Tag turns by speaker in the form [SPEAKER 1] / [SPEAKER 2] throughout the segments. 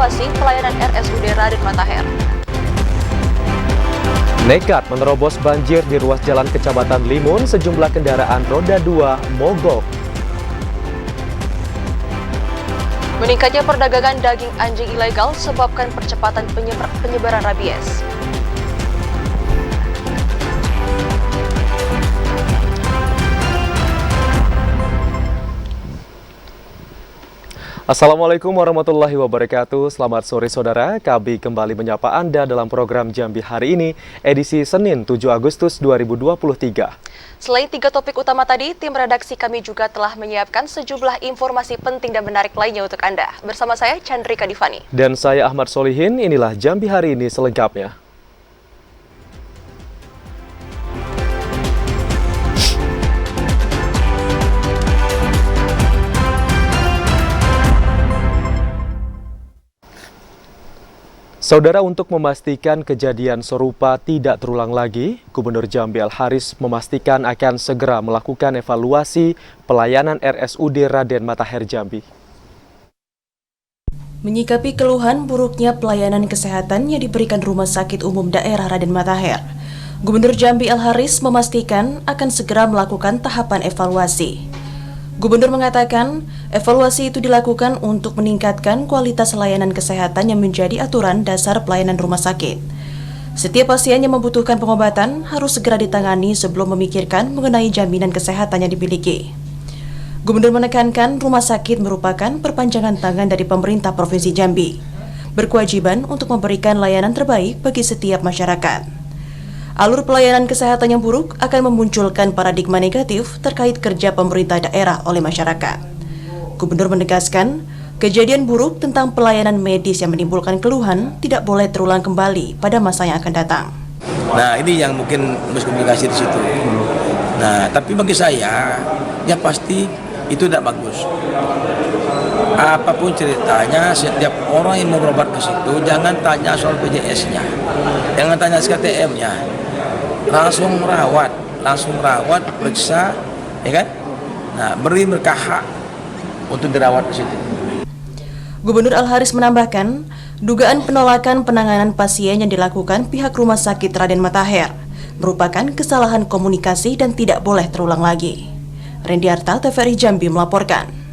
[SPEAKER 1] evaluasi pelayanan RSUD Raden Matahir.
[SPEAKER 2] Nekat menerobos banjir di ruas jalan Kecamatan Limun, sejumlah kendaraan roda 2 mogok.
[SPEAKER 1] Meningkatnya perdagangan daging anjing ilegal sebabkan percepatan penyebaran rabies.
[SPEAKER 2] Assalamualaikum warahmatullahi wabarakatuh. Selamat sore saudara, kami kembali menyapa Anda dalam program Jambi hari ini, edisi Senin 7 Agustus 2023.
[SPEAKER 1] Selain 3 topik utama tadi, tim redaksi kami juga telah menyiapkan sejumlah informasi penting dan menarik lainnya untuk Anda. Bersama saya, Chandrika Divani.
[SPEAKER 2] Dan saya Ahmad Solihin, inilah Jambi hari ini selengkapnya. Saudara, untuk memastikan kejadian serupa tidak terulang lagi, Gubernur Jambi Al-Haris memastikan akan segera melakukan evaluasi pelayanan RSUD Raden Matahir Jambi.
[SPEAKER 3] Menyikapi keluhan buruknya pelayanan kesehatan yang diberikan Rumah Sakit Umum Daerah Raden Matahir, Gubernur Jambi Al-Haris memastikan akan segera melakukan tahapan evaluasi. Gubernur mengatakan, evaluasi itu dilakukan untuk meningkatkan kualitas layanan kesehatan yang menjadi aturan dasar pelayanan rumah sakit. Setiap pasien yang membutuhkan pengobatan harus segera ditangani sebelum memikirkan mengenai jaminan kesehatan yang dimiliki. Gubernur menekankan rumah sakit merupakan perpanjangan tangan dari pemerintah Provinsi Jambi, berkewajiban untuk memberikan layanan terbaik bagi setiap masyarakat. Alur pelayanan kesehatan yang buruk akan memunculkan paradigma negatif terkait kerja pemerintah daerah oleh masyarakat. Gubernur menegaskan, kejadian buruk tentang pelayanan medis yang menimbulkan keluhan tidak boleh terulang kembali pada masa yang akan datang.
[SPEAKER 4] Nah, ini yang mungkin miskomunikasi di situ. Nah, tapi bagi saya, yang pasti itu tidak bagus. Apapun ceritanya, setiap orang yang mau berobat ke situ, jangan tanya soal BPJS-nya, jangan tanya SKTM-nya. Langsung rawat, periksa, ya kan? Nah, beri mereka hak untuk dirawat di situ.
[SPEAKER 3] Gubernur Al-Haris menambahkan, dugaan penolakan penanganan pasien yang dilakukan pihak Rumah Sakit Raden Matahir merupakan kesalahan komunikasi dan tidak boleh terulang lagi. Rendiarta, TVRI Jambi melaporkan.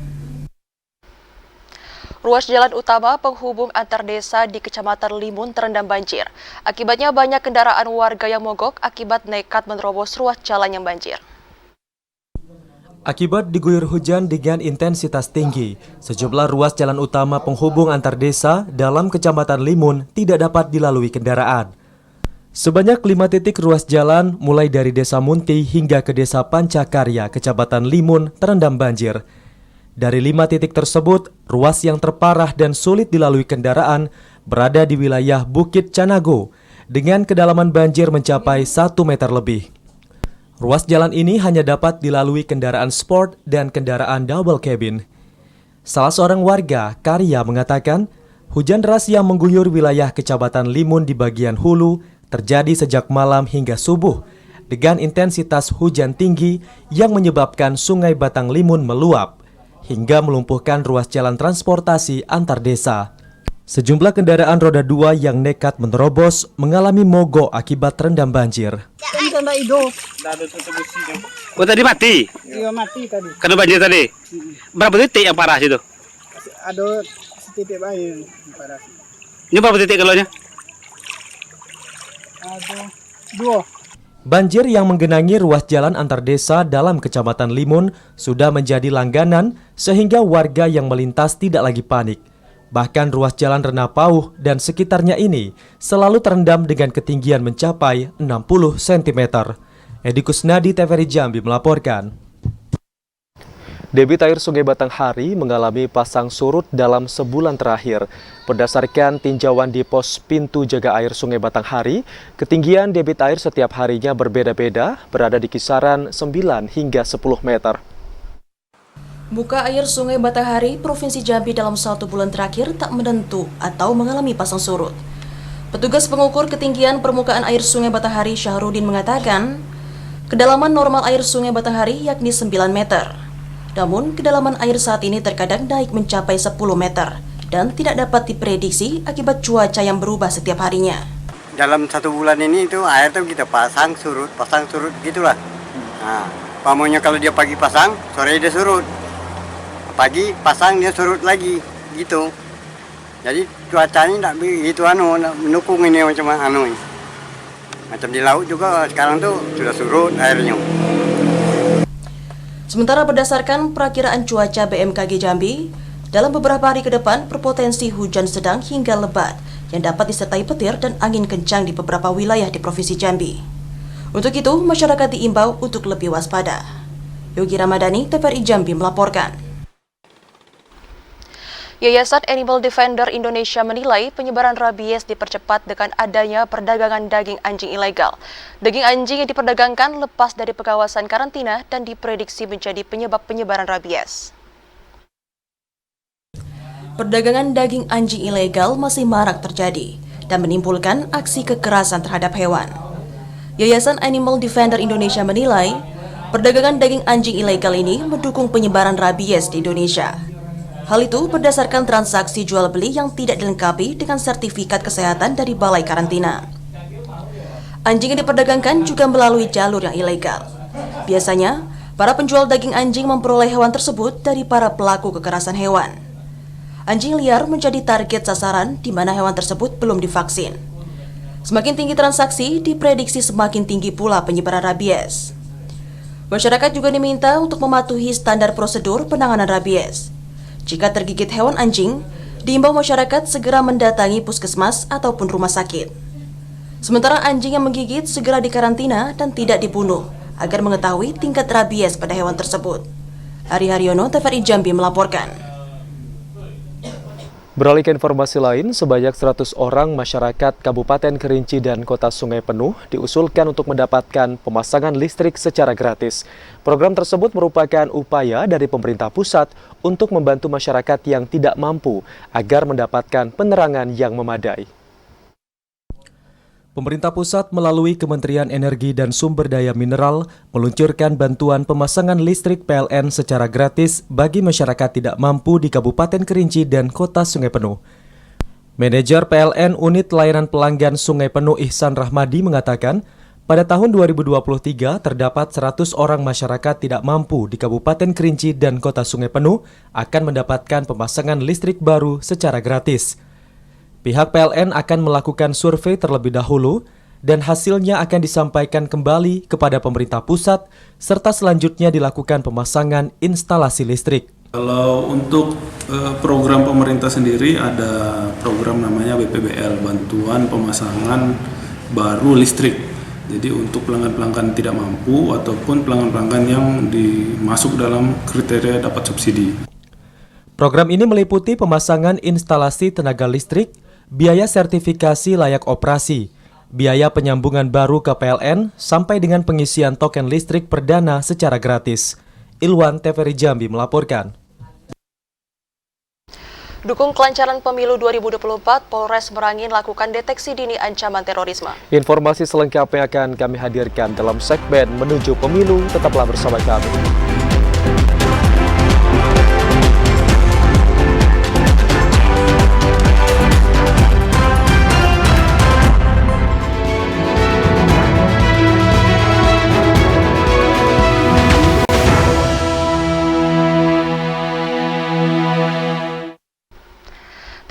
[SPEAKER 1] Ruas jalan utama penghubung antar desa di Kecamatan Limun terendam banjir. Akibatnya banyak kendaraan warga yang mogok akibat nekat menerobos ruas jalan yang banjir.
[SPEAKER 2] Akibat diguyur hujan dengan intensitas tinggi, sejumlah ruas jalan utama penghubung antar desa dalam Kecamatan Limun tidak dapat dilalui kendaraan. Sebanyak 5 titik ruas jalan mulai dari Desa Munti hingga ke Desa Pancakarya, Kecamatan Limun terendam banjir. Dari 5 titik tersebut, ruas yang terparah dan sulit dilalui kendaraan berada di wilayah Bukit Canago dengan kedalaman banjir mencapai 1 meter lebih. Ruas jalan ini hanya dapat dilalui kendaraan sport dan kendaraan double cabin. Salah seorang warga, Karya, mengatakan hujan deras yang mengguyur wilayah Kecamatan Limun di bagian hulu terjadi sejak malam hingga subuh dengan intensitas hujan tinggi yang menyebabkan Sungai Batang Limun meluap hingga melumpuhkan ruas jalan transportasi antar desa. Sejumlah kendaraan roda 2 yang nekat menerobos mengalami mogok akibat terendam banjir.
[SPEAKER 5] Oh, tadi mati?
[SPEAKER 6] Iya, mati tadi.
[SPEAKER 5] Karena banjir tadi? Berapa titik yang parah situ?
[SPEAKER 6] Ada setitik banyak yang parah.
[SPEAKER 5] Ini berapa titik kalaunya?
[SPEAKER 6] Ada 2.
[SPEAKER 2] Banjir yang menggenangi ruas jalan antar desa dalam Kecamatan Limun sudah menjadi langganan sehingga warga yang melintas tidak lagi panik. Bahkan ruas jalan Renapauh dan sekitarnya ini selalu terendam dengan ketinggian mencapai 60 cm. Edi Kusnadi, TVRI Jambi melaporkan. Debit air Sungai Batanghari mengalami pasang surut dalam sebulan terakhir. Berdasarkan tinjauan di pos pintu jaga air Sungai Batanghari, ketinggian debit air setiap harinya berbeda-beda, berada di kisaran 9 hingga 10 meter.
[SPEAKER 3] Buka air Sungai Batanghari, Provinsi Jambi dalam 1 bulan terakhir tak menentu atau mengalami pasang surut. Petugas pengukur ketinggian permukaan air Sungai Batanghari Syahrudin mengatakan, kedalaman normal air Sungai Batanghari yakni 9 meter. Namun, kedalaman air saat ini terkadang naik mencapai 10 meter dan tidak dapat diprediksi akibat cuaca yang berubah setiap harinya.
[SPEAKER 7] Dalam 1 bulan ini itu air tuh kita pasang surut gitulah. Nah, pamonya kalau dia pagi pasang, sore dia surut. Pagi pasang dia surut lagi gitu. Jadi cuacanya tidak begitu mendukung ini macam di laut juga sekarang tuh sudah surut airnya.
[SPEAKER 3] Sementara berdasarkan perakiraan cuaca BMKG Jambi, dalam beberapa hari ke depan berpotensi hujan sedang hingga lebat yang dapat disertai petir dan angin kencang di beberapa wilayah di Provinsi Jambi. Untuk itu, masyarakat diimbau untuk lebih waspada. Yogi Ramadhani, TVRI Jambi melaporkan.
[SPEAKER 1] Yayasan Animal Defender Indonesia menilai penyebaran rabies dipercepat dengan adanya perdagangan daging anjing ilegal. Daging anjing yang diperdagangkan lepas dari pengawasan karantina dan diprediksi menjadi penyebab penyebaran rabies.
[SPEAKER 3] Perdagangan daging anjing ilegal masih marak terjadi dan menimbulkan aksi kekerasan terhadap hewan. Yayasan Animal Defender Indonesia menilai perdagangan daging anjing ilegal ini mendukung penyebaran rabies di Indonesia. Hal itu berdasarkan transaksi jual beli yang tidak dilengkapi dengan sertifikat kesehatan dari Balai Karantina. Anjing yang diperdagangkan juga melalui jalur yang ilegal. Biasanya, para penjual daging anjing memperoleh hewan tersebut dari para pelaku kekerasan hewan. Anjing liar menjadi target sasaran di mana hewan tersebut belum divaksin. Semakin tinggi transaksi, diprediksi semakin tinggi pula penyebaran rabies. Masyarakat juga diminta untuk mematuhi standar prosedur penanganan rabies. Jika tergigit hewan anjing, diimbau masyarakat segera mendatangi puskesmas ataupun rumah sakit. Sementara anjing yang menggigit segera dikarantina dan tidak dibunuh agar mengetahui tingkat rabies pada hewan tersebut. Ari Haryono, TVRI Jambi melaporkan.
[SPEAKER 2] Beralih ke informasi lain, sebanyak 100 orang masyarakat Kabupaten Kerinci dan Kota Sungai Penuh diusulkan untuk mendapatkan pemasangan listrik secara gratis. Program tersebut merupakan upaya dari pemerintah pusat untuk membantu masyarakat yang tidak mampu agar mendapatkan penerangan yang memadai. Pemerintah pusat melalui Kementerian Energi dan Sumber Daya Mineral meluncurkan bantuan pemasangan listrik PLN secara gratis bagi masyarakat tidak mampu di Kabupaten Kerinci dan Kota Sungai Penuh. Manajer PLN Unit Layanan Pelanggan Sungai Penuh Ihsan Rahmadi mengatakan, pada tahun 2023 terdapat 100 orang masyarakat tidak mampu di Kabupaten Kerinci dan Kota Sungai Penuh akan mendapatkan pemasangan listrik baru secara gratis. Pihak PLN akan melakukan survei terlebih dahulu dan hasilnya akan disampaikan kembali kepada pemerintah pusat serta selanjutnya dilakukan pemasangan instalasi listrik.
[SPEAKER 8] Kalau untuk program pemerintah sendiri ada program namanya BPBL, Bantuan Pemasangan Baru Listrik. Jadi untuk pelanggan-pelanggan tidak mampu ataupun pelanggan-pelanggan yang masuk dalam kriteria dapat subsidi.
[SPEAKER 2] Program ini meliputi pemasangan instalasi tenaga listrik, biaya sertifikasi layak operasi, biaya penyambungan baru ke PLN, sampai dengan pengisian token listrik perdana secara gratis. Ilwan, TVRI Jambi melaporkan.
[SPEAKER 1] Dukung kelancaran pemilu 2024, Polres Merangin lakukan deteksi dini ancaman terorisme.
[SPEAKER 2] Informasi selengkapnya akan kami hadirkan dalam segmen Menuju Pemilu. Tetaplah bersama kami.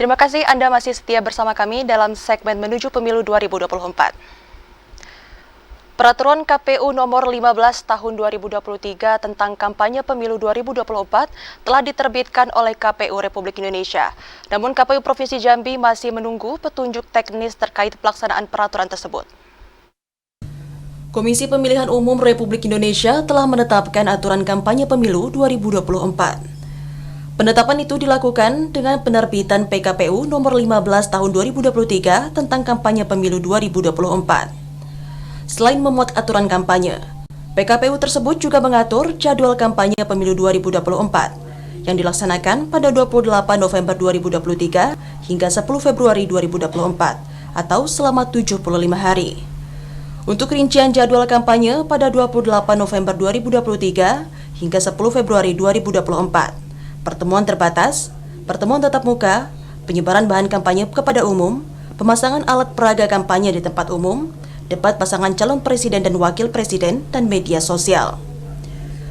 [SPEAKER 1] Terima kasih Anda masih setia bersama kami dalam segmen Menuju Pemilu 2024. Peraturan KPU nomor 15 tahun 2023 tentang kampanye pemilu 2024 telah diterbitkan oleh KPU Republik Indonesia. Namun KPU Provinsi Jambi masih menunggu petunjuk teknis terkait pelaksanaan peraturan tersebut.
[SPEAKER 3] Komisi Pemilihan Umum Republik Indonesia telah menetapkan aturan kampanye pemilu 2024. Penetapan itu dilakukan dengan penerbitan PKPU nomor 15 tahun 2023 tentang kampanye pemilu 2024. Selain memuat aturan kampanye, PKPU tersebut juga mengatur jadwal kampanye pemilu 2024 yang dilaksanakan pada 28 November 2023 hingga 10 Februari 2024 atau selama 75 hari. Untuk rincian jadwal kampanye pada 28 November 2023 hingga 10 Februari 2024, pertemuan terbatas, pertemuan tatap muka, penyebaran bahan kampanye kepada umum, pemasangan alat peraga kampanye di tempat umum, debat pasangan calon presiden dan wakil presiden, dan media sosial.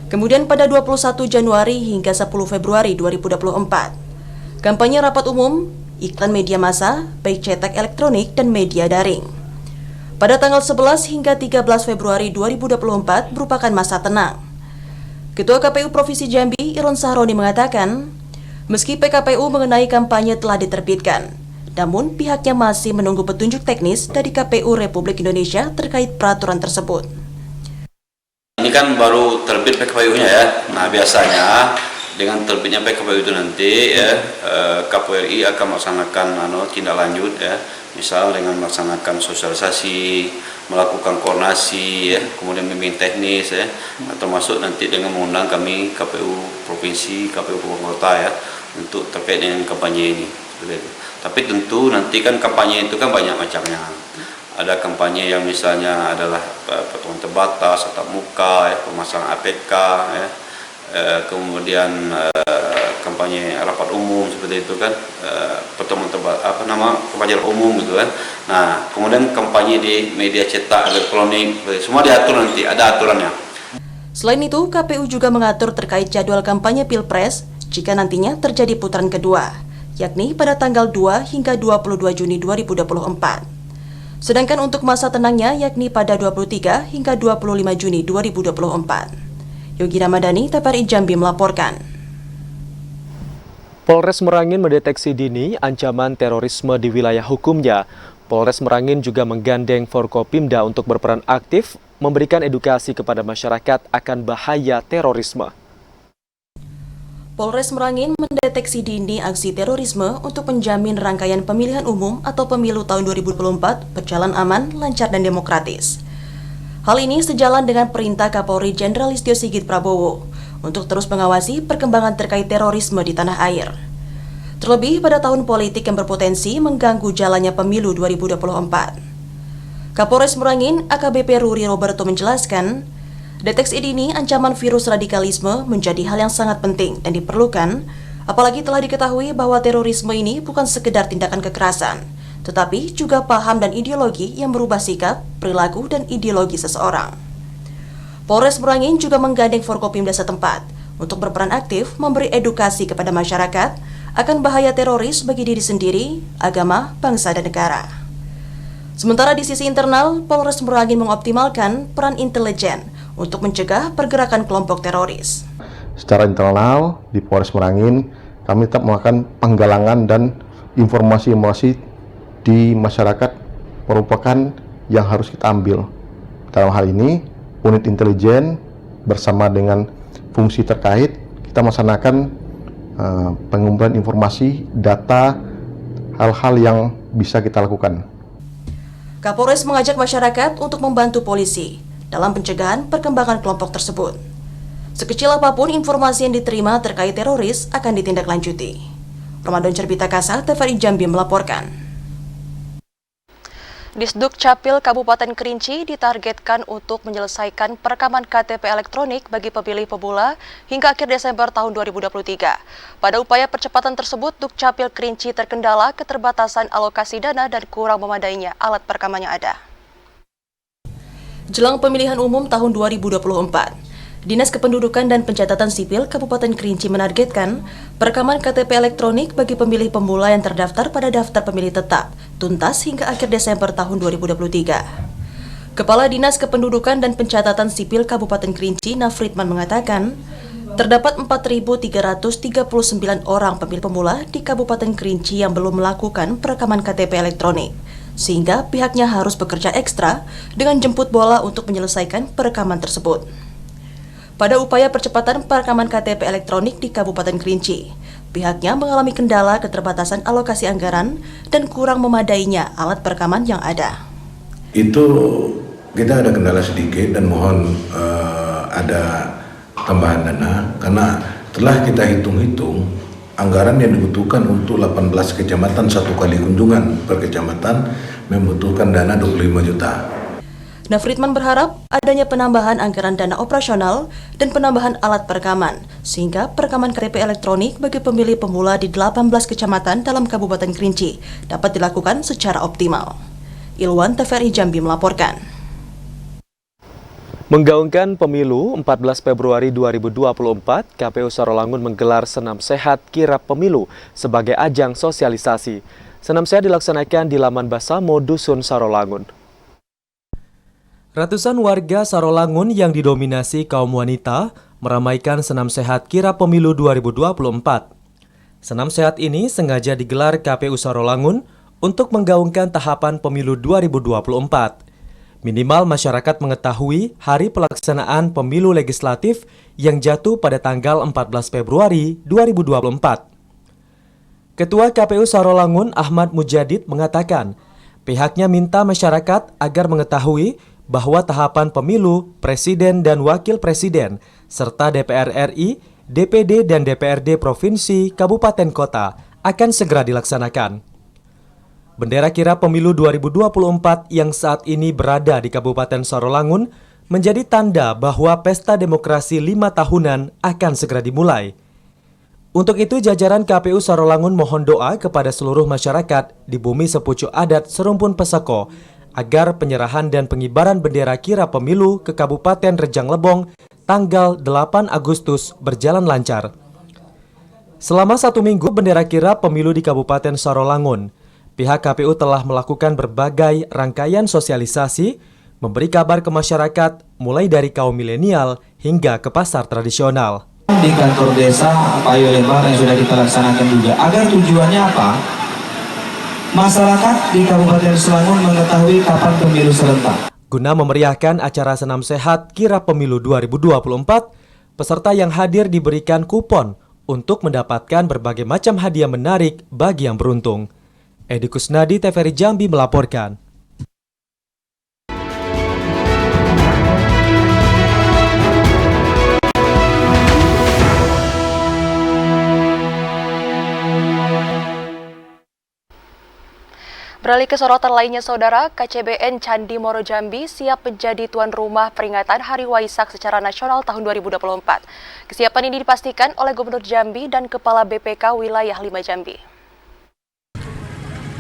[SPEAKER 3] Kemudian pada 21 Januari hingga 10 Februari 2024, kampanye rapat umum, iklan media massa, baik cetak elektronik dan media daring. Pada tanggal 11 hingga 13 Februari 2024 merupakan masa tenang. Ketua KPU Provinsi Jambi, Iron Sahroni mengatakan, meski PKPU mengenai kampanye telah diterbitkan, namun pihaknya masih menunggu petunjuk teknis dari KPU Republik Indonesia terkait peraturan tersebut.
[SPEAKER 9] Ini kan baru terbit PKPU-nya ya. Nah, biasanya dengan terbitnya PKPU itu nanti ya, KPU RI akan melaksanakan tindak lanjut ya, misal dengan melaksanakan sosialisasi, melakukan koordinasi ya, kemudian bimbing teknis ya, termasuk nanti dengan mengundang kami KPU Provinsi, KPU Kota ya, untuk terkait dengan kampanye ini. Tapi tentu nanti kan kampanye itu kan banyak macamnya. Ada kampanye yang misalnya adalah pertemuan terbatas, tatap muka, ya, pemasangan APK, ya, kemudian kampanye rapat umum seperti itu kan, pertemuan terbatas, kampanye umum gitu kan. Nah, kemudian kampanye di media cetak, elektronik, semua diatur nanti, ada aturannya.
[SPEAKER 3] Selain itu, KPU juga mengatur terkait jadwal kampanye Pilpres jika nantinya terjadi putaran kedua, yakni pada tanggal 2 hingga 22 Juni 2024. Sedangkan untuk masa tenangnya yakni pada 23 hingga 25 Juni 2024. Yogi Ramadhani, TVRI Jambi melaporkan.
[SPEAKER 2] Polres Merangin mendeteksi dini ancaman terorisme di wilayah hukumnya. Polres Merangin juga menggandeng Forkopimda untuk berperan aktif memberikan edukasi kepada masyarakat akan bahaya terorisme.
[SPEAKER 3] Polres Merangin mendeteksi dini aksi terorisme untuk menjamin rangkaian pemilihan umum atau pemilu tahun 2024 berjalan aman, lancar, dan demokratis. Hal ini sejalan dengan perintah Kapolri Jenderal Listio Sigit Prabowo untuk terus mengawasi perkembangan terkait terorisme di tanah air. Terlebih pada tahun politik yang berpotensi mengganggu jalannya pemilu 2024. Kapolres Merangin AKBP Ruri Roberto menjelaskan, deteksi dini ancaman virus radikalisme menjadi hal yang sangat penting dan diperlukan, apalagi telah diketahui bahwa terorisme ini bukan sekedar tindakan kekerasan, tetapi juga paham dan ideologi yang merubah sikap, perilaku, dan ideologi seseorang. Polres Merangin juga menggandeng Forkopimda setempat untuk berperan aktif memberi edukasi kepada masyarakat akan bahaya teroris bagi diri sendiri, agama, bangsa, dan negara. Sementara di sisi internal, Polres Merangin mengoptimalkan peran intelijen untuk mencegah pergerakan kelompok teroris.
[SPEAKER 10] Secara internal di Polres Merangin, kami tetap melakukan penggalangan dan informasi-informasi di masyarakat merupakan yang harus kita ambil. Dalam hal ini, unit intelijen bersama dengan fungsi terkait, kita melaksanakan pengumpulan informasi, data, hal-hal yang bisa kita lakukan.
[SPEAKER 3] Kapolres mengajak masyarakat untuk membantu polisi dalam pencegahan perkembangan kelompok tersebut. Sekecil apapun informasi yang diterima terkait teroris akan ditindaklanjuti. Ramadan Cerbita Kasa, TVRI Jambi melaporkan.
[SPEAKER 1] Disduk Capil Kabupaten Kerinci ditargetkan untuk menyelesaikan perekaman KTP elektronik bagi pemilih pemula hingga akhir Desember tahun 2023. Pada upaya percepatan tersebut, Dukcapil Kerinci terkendala keterbatasan alokasi dana dan kurang memadainya alat perekaman yang ada. Jelang pemilihan umum tahun 2024, Dinas Kependudukan dan Pencatatan Sipil Kabupaten Kerinci menargetkan perekaman KTP elektronik bagi pemilih pemula yang terdaftar pada daftar pemilih tetap tuntas hingga akhir Desember tahun 2023. Kepala Dinas Kependudukan dan Pencatatan Sipil Kabupaten Kerinci, Nafridman, mengatakan terdapat 4.339 orang pemilih pemula di Kabupaten Kerinci yang belum melakukan perekaman KTP elektronik, sehingga pihaknya harus bekerja ekstra dengan jemput bola untuk menyelesaikan perekaman tersebut. Pada upaya percepatan perekaman KTP elektronik di Kabupaten Kerinci, pihaknya mengalami kendala keterbatasan alokasi anggaran dan kurang memadainya alat perekaman yang ada.
[SPEAKER 11] Itu kita ada kendala sedikit dan mohon ada tambahan dana, karena telah kita hitung-hitung anggaran yang dibutuhkan untuk 18 kecamatan satu kali kunjungan per kecamatan membutuhkan dana 25 juta.
[SPEAKER 3] Nafritman berharap adanya penambahan anggaran dana operasional dan penambahan alat perekaman, sehingga perekaman KTP elektronik bagi pemilih pemula di 18 kecamatan dalam Kabupaten Kerinci dapat dilakukan secara optimal. Ilwan TVRI Jambi melaporkan.
[SPEAKER 2] Menggaungkan pemilu 14 Februari 2024, KPU Sarolangun menggelar senam sehat kirap pemilu sebagai ajang sosialisasi. Senam sehat dilaksanakan di Laman Basamo, Dusun Sarolangun. Ratusan warga Sarolangun yang didominasi kaum wanita meramaikan senam sehat kirap pemilu 2024. Senam sehat ini sengaja digelar KPU Sarolangun untuk menggaungkan tahapan pemilu 2024. Minimal masyarakat mengetahui hari pelaksanaan pemilu legislatif yang jatuh pada tanggal 14 Februari 2024. Ketua KPU Sarolangun Ahmad Mujadid mengatakan, pihaknya minta masyarakat agar mengetahui bahwa tahapan pemilu Presiden dan Wakil Presiden, serta DPR RI, DPD dan DPRD Provinsi, Kabupaten Kota akan segera dilaksanakan. Bendera kirap pemilu 2024 yang saat ini berada di Kabupaten Sarolangun menjadi tanda bahwa pesta demokrasi 5 tahunan akan segera dimulai. Untuk itu, jajaran KPU Sarolangun mohon doa kepada seluruh masyarakat di bumi sepucuk adat Serumpun Pesako agar penyerahan dan pengibaran bendera kirap pemilu ke Kabupaten Rejang Lebong tanggal 8 Agustus berjalan lancar. Selama 1 minggu bendera kirap pemilu di Kabupaten Sarolangun, pihak KPU telah melakukan berbagai rangkaian sosialisasi, memberi kabar ke masyarakat mulai dari kaum milenial hingga ke pasar tradisional.
[SPEAKER 12] Di kantor desa Payo Lebar yang sudah kita laksanakan juga, agar tujuannya apa? Masyarakat di Kabupaten Sarolangun mengetahui kapan pemilu serentak.
[SPEAKER 2] Guna memeriahkan acara senam sehat kirap pemilu 2024, peserta yang hadir diberikan kupon untuk mendapatkan berbagai macam hadiah menarik bagi yang beruntung. Edi Kusnadi, TVRI Jambi melaporkan.
[SPEAKER 1] Beralih ke sorotan lainnya, Saudara, KCBN Candi Moro Jambi siap menjadi tuan rumah peringatan Hari Waisak secara nasional tahun 2024. Kesiapan ini dipastikan oleh Gubernur Jambi dan Kepala BPK Wilayah 5 Jambi.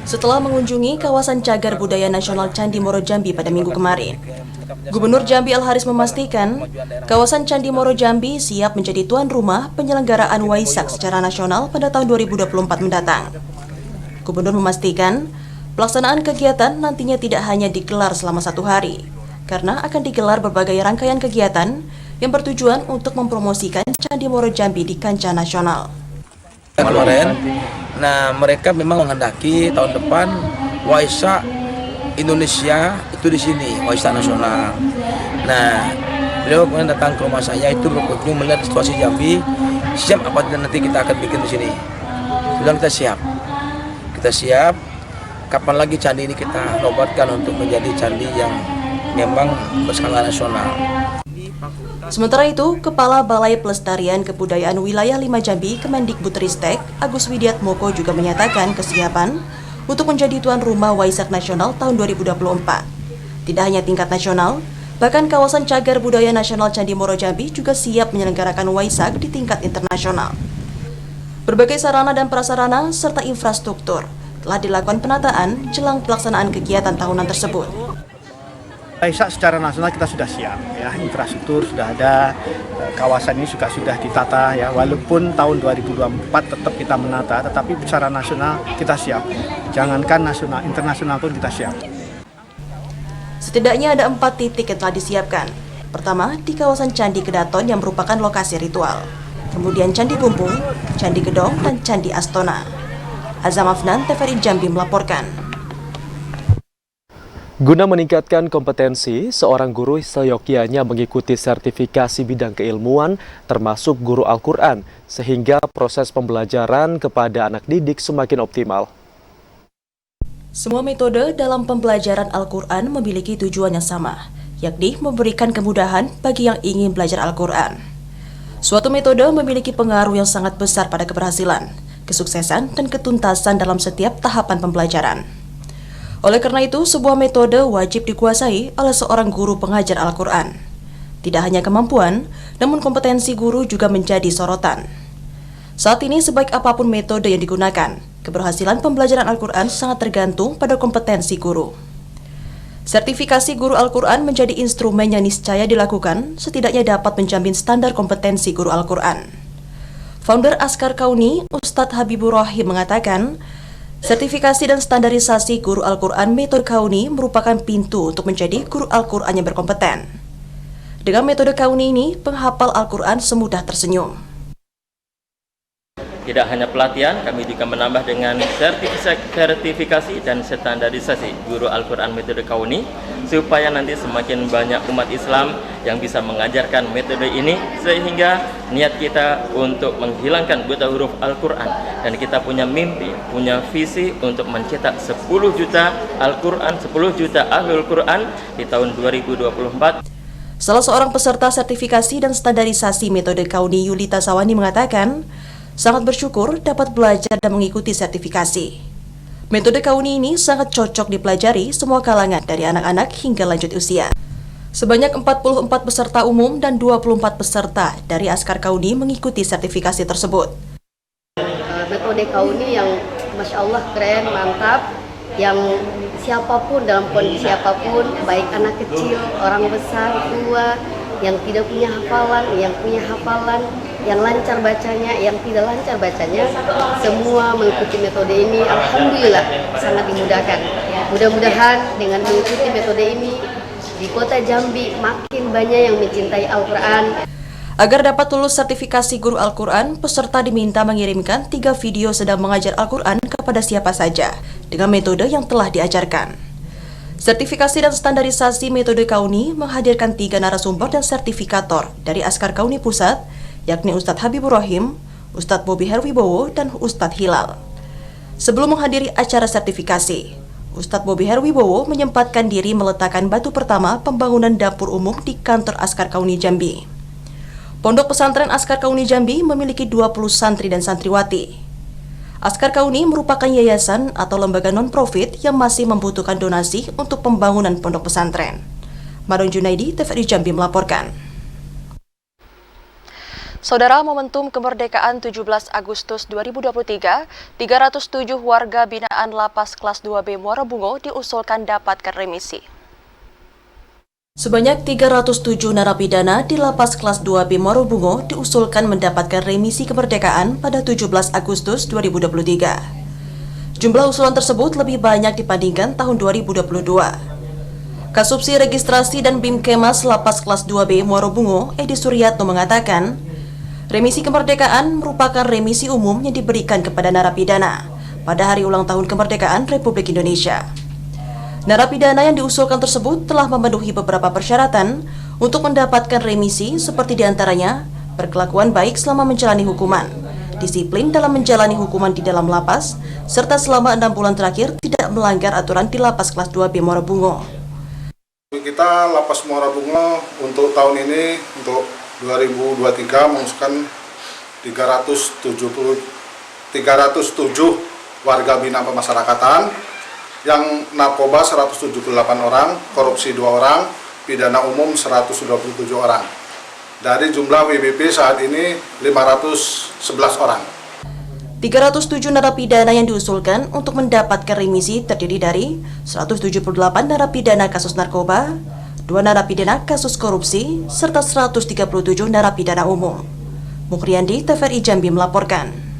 [SPEAKER 3] Setelah mengunjungi kawasan Cagar Budaya Nasional Candi Moro Jambi pada minggu kemarin, Gubernur Jambi Al-Haris memastikan kawasan Candi Moro Jambi siap menjadi tuan rumah penyelenggaraan Waisak secara nasional pada tahun 2024 mendatang. Gubernur memastikan pelaksanaan kegiatan nantinya tidak hanya digelar selama 1 hari, karena akan digelar berbagai rangkaian kegiatan yang bertujuan untuk mempromosikan Candi Moro Jambi di kancah nasional.
[SPEAKER 4] Kemarin, nah mereka memang menghendaki tahun depan Waisak Indonesia itu di sini, Waisak nasional. Nah, beliau kemudian datang ke rumah saya itu berkunjung melihat situasi Jambi, siap apa nanti kita akan bikin di sini. Bilang kita siap. Kapan lagi candi ini kita nobatkan untuk menjadi candi yang memang berskala nasional.
[SPEAKER 3] Sementara itu, Kepala Balai Pelestarian Kebudayaan Wilayah 5 Jambi Kemendikbudristek Agus Widiatmoko juga menyatakan kesiapan untuk menjadi tuan rumah Waisak Nasional tahun 2024. Tidak hanya tingkat nasional, bahkan kawasan Cagar Budaya Nasional Candi Moro Jambi juga siap menyelenggarakan Waisak di tingkat internasional. Berbagai sarana dan prasarana serta infrastruktur telah dilakukan penataan jelang pelaksanaan kegiatan tahunan tersebut.
[SPEAKER 6] Waisak secara nasional kita sudah siap, ya, infrastruktur sudah ada, kawasan ini juga sudah ditata, ya, walaupun tahun 2024 tetap kita menata, tetapi secara nasional kita siap. Jangankan nasional, internasional pun kita siap.
[SPEAKER 3] Setidaknya ada 4 titik yang telah disiapkan. Pertama, di kawasan Candi Kedaton yang merupakan lokasi ritual. Kemudian Candi Bumbung, Candi Gedong, dan Candi Astona. Azam Afnan, TVRI Jambi melaporkan.
[SPEAKER 2] Guna meningkatkan kompetensi, seorang guru seyogyanya mengikuti sertifikasi bidang keilmuan termasuk guru Al-Quran, sehingga proses pembelajaran kepada anak didik semakin optimal.
[SPEAKER 3] Semua metode dalam pembelajaran Al-Quran memiliki tujuan yang sama, yakni memberikan kemudahan bagi yang ingin belajar Al-Quran. Suatu metode memiliki pengaruh yang sangat besar pada keberhasilan, kesuksesan, dan ketuntasan dalam setiap tahapan pembelajaran. Oleh karena itu, sebuah metode wajib dikuasai oleh seorang guru pengajar Al-Quran. Tidak hanya kemampuan, namun kompetensi guru juga menjadi sorotan. Saat ini, sebaik apapun metode yang digunakan, keberhasilan pembelajaran Al-Quran sangat tergantung pada kompetensi guru. Sertifikasi guru Al-Quran menjadi instrumen yang niscaya dilakukan, setidaknya dapat menjamin standar kompetensi guru Al-Quran. Founder Askar Kauni, Ustadz Habibur Rahim mengatakan, sertifikasi dan standarisasi guru Al-Quran metode Kauni merupakan pintu untuk menjadi guru Al-Quran yang berkompeten. Dengan metode Kauni ini, penghafal Al-Quran semudah tersenyum.
[SPEAKER 13] Tidak hanya pelatihan, kami juga menambah dengan sertifikasi dan standarisasi guru Al-Quran metode Kauni, supaya nanti semakin banyak umat Islam yang bisa mengajarkan metode ini, sehingga niat kita untuk menghilangkan buta huruf Al-Quran, dan kita punya mimpi, punya visi untuk mencetak 10 juta Al-Quran, 10 juta Ahlul Quran di tahun 2024.
[SPEAKER 3] Salah seorang peserta sertifikasi dan standarisasi metode Kauni, Yulita Sawani, mengatakan sangat bersyukur dapat belajar dan mengikuti sertifikasi. Metode Kauni ini sangat cocok dipelajari semua kalangan dari anak-anak hingga lanjut usia. Sebanyak 44 peserta umum dan 24 peserta dari Askar Kauni mengikuti sertifikasi tersebut.
[SPEAKER 14] Metode Kauni yang Masya Allah keren, mantap, yang siapapun dalam kondisi apapun, baik anak kecil, orang besar, tua, yang tidak punya hafalan, yang punya hafalan, yang lancar bacanya, yang tidak lancar bacanya, semua mengikuti metode ini. Alhamdulillah sangat dimudahkan. Mudah-mudahan dengan mengikuti metode ini di kota Jambi makin banyak yang mencintai Al-Quran.
[SPEAKER 3] Agar dapat lulus sertifikasi guru Al-Quran, peserta diminta mengirimkan 3 video sedang mengajar Al-Quran kepada siapa saja dengan metode yang telah diajarkan. Sertifikasi dan standarisasi metode Kauni menghadirkan 3 narasumber dan sertifikator dari Askar Kauni Pusat, yakni Ustadz Habibur Rahim, Ustadz Bobi Herwibowo, dan Ustadz Hilal. Sebelum menghadiri acara sertifikasi, Ustadz Bobi Herwibowo menyempatkan diri meletakkan batu pertama pembangunan dapur umum di kantor Askar Kauni Jambi. Pondok pesantren Askar Kauni Jambi memiliki 20 santri dan santriwati. Askar Kauni merupakan yayasan atau lembaga non-profit yang masih membutuhkan donasi untuk pembangunan pondok pesantren. Madon Junaidi, TVRI Jambi melaporkan.
[SPEAKER 1] Saudara, momentum kemerdekaan 17 Agustus 2023, 307 warga binaan Lapas Kelas 2B Muara Bungo diusulkan dapatkan remisi.
[SPEAKER 3] Sebanyak 307 narapidana di Lapas Kelas 2B Muara Bungo diusulkan mendapatkan remisi kemerdekaan pada 17 Agustus 2023. Jumlah usulan tersebut lebih banyak dibandingkan tahun 2022. Kasubsi Registrasi dan Bimkemas Lapas Kelas 2B Muara Bungo, Edi Suryatno, mengatakan, remisi kemerdekaan merupakan remisi umum yang diberikan kepada narapidana pada hari ulang tahun kemerdekaan Republik Indonesia. Narapidana yang diusulkan tersebut telah memenuhi beberapa persyaratan untuk mendapatkan remisi, seperti diantaranya berkelakuan baik selama menjalani hukuman, disiplin dalam menjalani hukuman di dalam lapas, serta selama 6 bulan terakhir tidak melanggar aturan di Lapas Kelas 2B Muara Bungo.
[SPEAKER 15] Kita Lapas Muara Bungo untuk tahun ini, untuk 2023, mengusulkan 307 warga binaan pemasyarakatan, yang narkoba 178 orang, korupsi 2 orang, pidana umum 127 orang. Dari jumlah WBP saat ini 511 orang.
[SPEAKER 3] 307 narapidana yang diusulkan untuk mendapatkan remisi terdiri dari 178 narapidana kasus narkoba, 2 narapidana kasus korupsi, serta 137 narapidana umum. Mukriandi, TVRI Jambi melaporkan.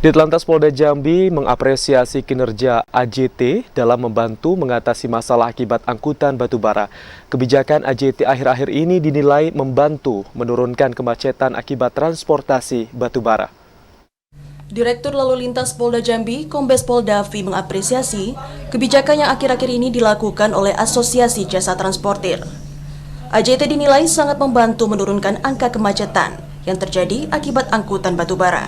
[SPEAKER 2] Ditlantas Polda Jambi mengapresiasi kinerja AJT dalam membantu mengatasi masalah akibat angkutan batubara. Kebijakan AJT akhir-akhir ini dinilai membantu menurunkan kemacetan akibat transportasi batubara.
[SPEAKER 3] Direktur Lalu Lintas Polda Jambi, Kombes Pol Davi, mengapresiasi kebijakan yang akhir-akhir ini dilakukan oleh Asosiasi Jasa Transportir. AJT dinilai sangat membantu menurunkan angka kemacetan yang terjadi akibat angkutan batubara.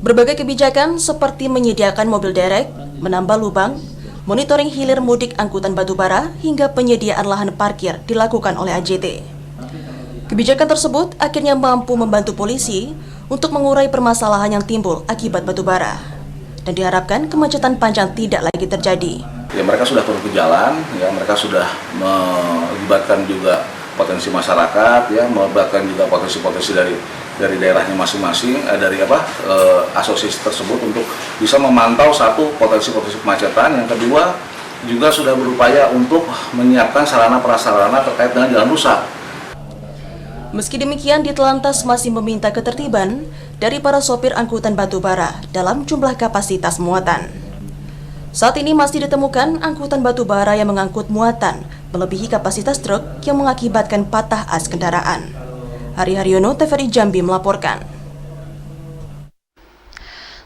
[SPEAKER 3] Berbagai kebijakan seperti menyediakan mobil derek, menambah lubang, monitoring hilir mudik angkutan batubara, hingga penyediaan lahan parkir dilakukan oleh AJT. Kebijakan tersebut akhirnya mampu membantu polisi untuk mengurai permasalahan yang timbul akibat batubara. dan diharapkan kemacetan panjang tidak lagi terjadi.
[SPEAKER 16] Ya, mereka sudah turun ke jalan, ya, mereka sudah melibatkan juga potensi masyarakat, ya, melibatkan juga potensi-potensi dari daerahnya masing-masing, dari asosiasi tersebut untuk bisa memantau satu potensi-potensi kemacetan. Yang kedua juga sudah berupaya untuk menyiapkan sarana prasarana terkait dengan jalan rusak.
[SPEAKER 3] Meski demikian, Ditlantas masih meminta ketertiban dari para sopir angkutan batubara dalam jumlah kapasitas muatan. Saat ini masih ditemukan angkutan batubara yang mengangkut muatan melebihi kapasitas truk yang mengakibatkan patah as kendaraan. Hari Haryono, TVRI Jambi melaporkan.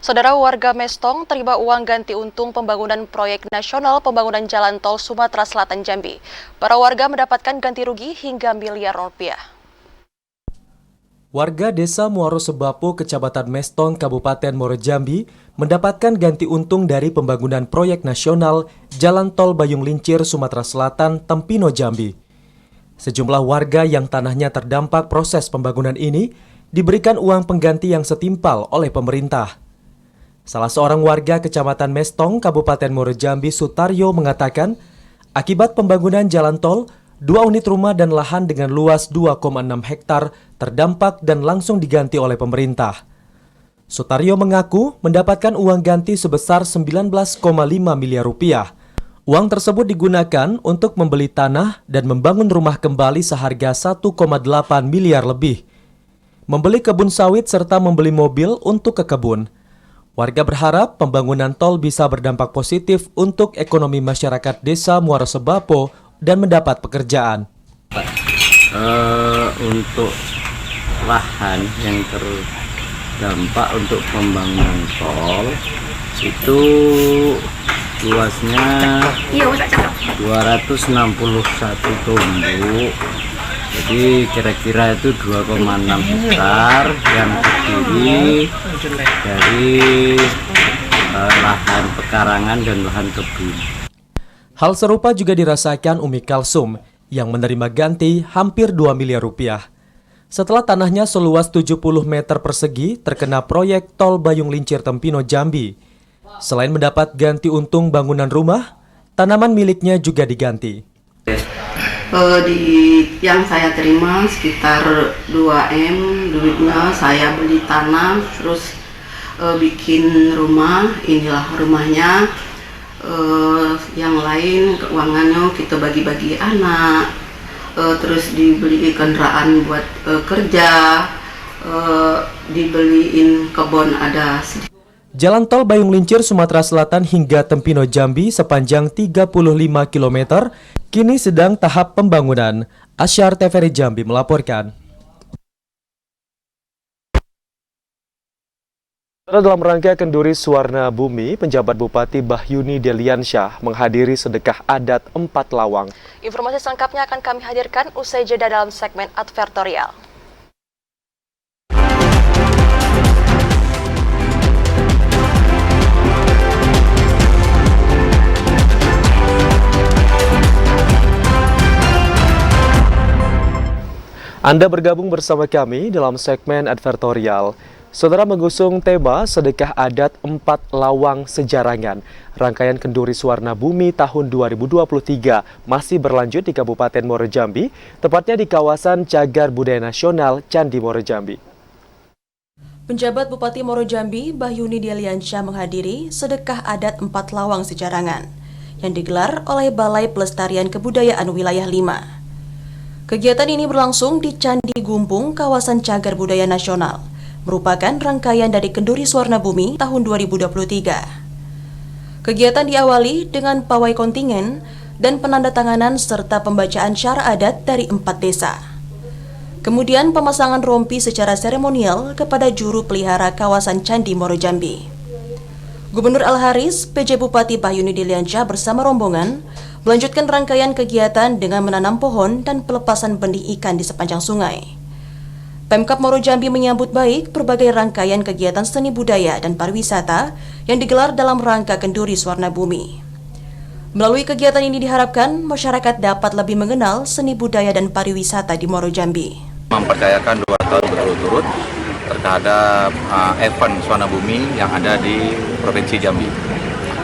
[SPEAKER 1] Saudara, warga Mestong terima uang ganti untung pembangunan proyek nasional pembangunan jalan tol Sumatera Selatan Jambi. Para warga mendapatkan ganti rugi hingga miliar rupiah.
[SPEAKER 2] Warga Desa Muaro Sebapo, Kecamatan Mestong, Kabupaten Muaro Jambi mendapatkan ganti untung dari pembangunan proyek nasional Jalan Tol Bayung Lincir, Sumatera Selatan, Tempino, Jambi. Sejumlah warga yang tanahnya terdampak proses pembangunan ini diberikan uang pengganti yang setimpal oleh pemerintah. Salah seorang warga Kecamatan Mestong, Kabupaten Muaro Jambi, Sutaryo, mengatakan akibat pembangunan jalan tol, 2 unit rumah dan lahan dengan luas 2,6 hektar terdampak dan langsung diganti oleh pemerintah. Sutaryo mengaku mendapatkan uang ganti sebesar 19,5 miliar rupiah. Uang tersebut digunakan untuk membeli tanah dan membangun rumah kembali seharga 1,8 miliar lebih, membeli kebun sawit serta membeli mobil untuk ke kebun. Warga berharap pembangunan tol bisa berdampak positif untuk ekonomi masyarakat Desa Muaro Sebapo dan mendapat pekerjaan.
[SPEAKER 17] Untuk lahan yang terdampak untuk pembangunan tol itu luasnya 261 tumbuk, jadi kira-kira itu 2,6 hektar yang terdiri dari lahan pekarangan dan lahan kebun.
[SPEAKER 2] Hal serupa juga dirasakan Umi Kalsum yang menerima ganti hampir 2 miliar rupiah. Setelah tanahnya seluas 70 meter persegi terkena proyek tol Bayung Lincir Tempino Jambi. Selain mendapat ganti untung bangunan rumah, tanaman miliknya juga diganti.
[SPEAKER 18] Yang saya terima sekitar 2M duitnya, saya beli tanah, terus bikin rumah, inilah rumahnya. Yang lain keuangannya kita bagi-bagi anak, terus dibeli kendaraan buat kerja, dibeliin kebun ada sedikit.
[SPEAKER 2] Jalan tol Bayung Lincir Sumatera Selatan hingga Tempino Jambi sepanjang 35 km kini sedang tahap pembangunan. Asyar, TVRI Jambi melaporkan. Dalam rangka Kenduri Suwarna Bumi, penjabat Bupati Bahyuni Deliansyah menghadiri sedekah adat 4 Lawang.
[SPEAKER 1] Informasi selengkapnya akan kami hadirkan usai jeda dalam segmen advertorial.
[SPEAKER 2] Anda bergabung bersama kami dalam segmen advertorial. Saudara, mengusung tema Sedekah Adat 4 Lawang Sejarangan, rangkaian Kenduri Suwarna Bumi tahun 2023 masih berlanjut di Kabupaten Muaro Jambi, tepatnya di kawasan Cagar Budaya Nasional Candi Muaro Jambi.
[SPEAKER 3] Penjabat Bupati Muaro Jambi, Bahyuni Deliansyah menghadiri Sedekah Adat 4 Lawang Sejarangan yang digelar oleh Balai Pelestarian Kebudayaan Wilayah 5. Kegiatan ini berlangsung di Candi Gumpung, kawasan Cagar Budaya Nasional, merupakan rangkaian dari Kenduri Suwarna Bumi tahun 2023. Kegiatan diawali dengan pawai kontingen dan penandatanganan serta pembacaan syara adat dari 4 desa. Kemudian pemasangan rompi secara seremonial kepada juru pelihara kawasan Candi Muaro Jambi. Gubernur Al-Haris, PJ Bupati Bahyuni Deliansyah bersama rombongan melanjutkan rangkaian kegiatan dengan menanam pohon dan pelepasan benih ikan di sepanjang sungai. Pemkab Muaro Jambi menyambut baik berbagai rangkaian kegiatan seni budaya dan pariwisata yang digelar dalam rangka Kenduri Suwarna Bumi. Melalui kegiatan ini diharapkan masyarakat dapat lebih mengenal seni budaya dan pariwisata di Muaro Jambi.
[SPEAKER 19] Mempercayakan 2 tahun berturut-turut terhadap event Suwarna Bumi yang ada di Provinsi Jambi.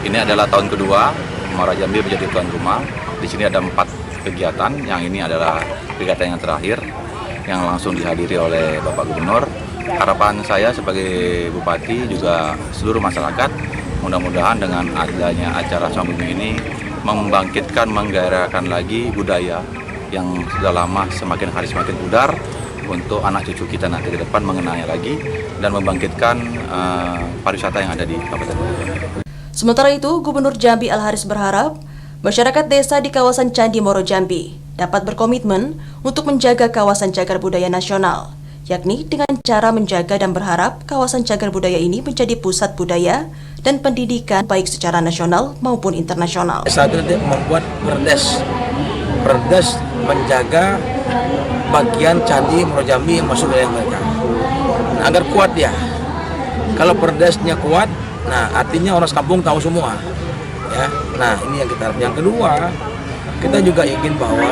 [SPEAKER 19] Ini adalah tahun kedua Muara Jambi menjadi tuan rumah. Di sini ada 4 kegiatan, yang ini adalah kegiatan yang terakhir yang langsung dihadiri oleh Bapak Gubernur. Harapan saya sebagai Bupati juga seluruh masyarakat, mudah-mudahan dengan adanya acara Sambung ini membangkitkan, menggairahkan lagi budaya yang sudah lama semakin hari semakin pudar untuk anak cucu kita nanti ke depan mengenalnya lagi dan membangkitkan pariwisata yang ada di Kabupaten Jambi.
[SPEAKER 3] Sementara itu, Gubernur Jambi Al-Haris berharap masyarakat desa di kawasan Candi Moro Jambi dapat berkomitmen untuk menjaga kawasan cagar budaya nasional, yakni dengan cara menjaga dan berharap kawasan cagar budaya ini menjadi pusat budaya dan pendidikan baik secara nasional maupun internasional.
[SPEAKER 4] Satu membuat perdes menjaga bagian Candi Moro Jambi yang masuk wilayah mereka. Nah, agar kuat dia. Kalau perdesnya kuat, nah artinya orang kampung tahu semua. Ya. Nah, ini yang kita harap. Yang kedua, kita juga ingin bahwa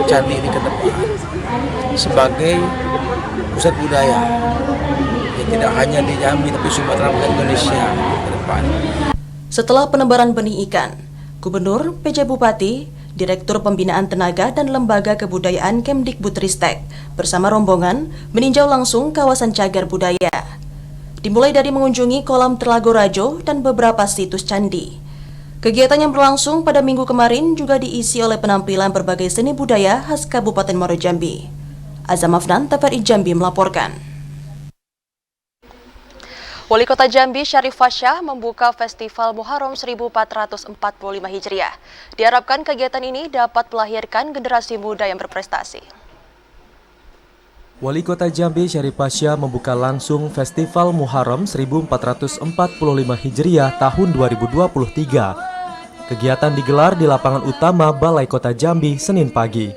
[SPEAKER 4] candi ini ke depan sebagai pusat budaya. Ya, tidak hanya di Jambi tapi Sumatera dan Indonesia ke depan.
[SPEAKER 3] Setelah penebaran benih ikan, Gubernur, PJ Bupati, Direktur Pembinaan Tenaga dan Lembaga Kebudayaan Kemdikbudristek bersama rombongan meninjau langsung kawasan cagar budaya. Dimulai dari mengunjungi kolam Telago Rajo dan beberapa situs candi. Kegiatan yang berlangsung pada minggu kemarin juga diisi oleh penampilan berbagai seni budaya khas Kabupaten Muaro Jambi. Azam Afnan, TVRI Jambi melaporkan.
[SPEAKER 1] Wali Kota Jambi Syarif Fasya membuka Festival Muharram 1445 Hijriah. Diharapkan kegiatan ini dapat melahirkan generasi muda yang berprestasi.
[SPEAKER 2] Wali Kota Jambi Syarif Fasya membuka langsung Festival Muharram 1445 Hijriah tahun 2023. Kegiatan digelar di lapangan utama Balai Kota Jambi Senin pagi.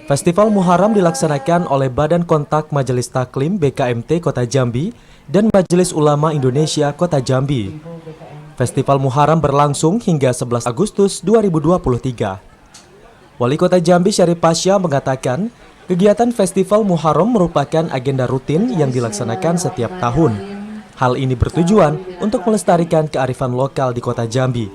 [SPEAKER 2] Festival Muharram dilaksanakan oleh Badan Kontak Majelis Taklim BKMT Kota Jambi dan Majelis Ulama Indonesia Kota Jambi. Festival Muharram berlangsung hingga 11 Agustus 2023. Wali Kota Jambi Syarif Fasya mengatakan, kegiatan Festival Muharram merupakan agenda rutin yang dilaksanakan setiap tahun. Hal ini bertujuan untuk melestarikan kearifan lokal di Kota Jambi.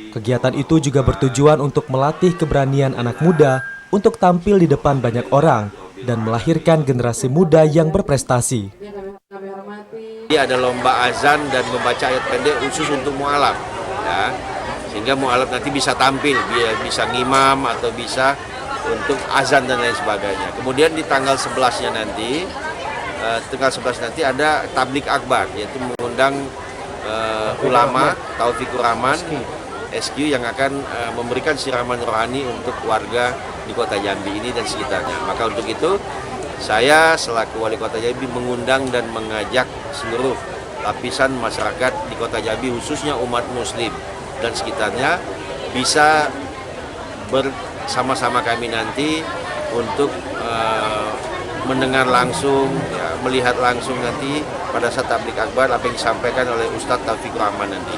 [SPEAKER 2] Kegiatan itu juga bertujuan untuk melatih keberanian anak muda untuk tampil di depan banyak orang dan melahirkan generasi muda yang berprestasi.
[SPEAKER 20] Ini ada lomba azan dan membaca ayat pendek khusus untuk mu'alaf, ya. Sehingga mu'alaf nanti bisa tampil, bisa ngimam atau bisa untuk azan dan lain sebagainya. Kemudian di tanggal 11-nya nanti, ada tablik akbar, yaitu mengundang ulama Taufikur Rahman SQ yang akan memberikan siraman rohani untuk warga di Kota Jambi ini dan sekitarnya. Maka untuk itu saya selaku Wali Kota Jambi mengundang dan mengajak seluruh lapisan masyarakat di Kota Jambi, khususnya umat Muslim dan sekitarnya, bisa bersama-sama kami nanti untuk mendengar langsung, ya, melihat langsung nanti pada saat tablik akbar apa yang disampaikan oleh Ustadz Taufikur Rahman nanti.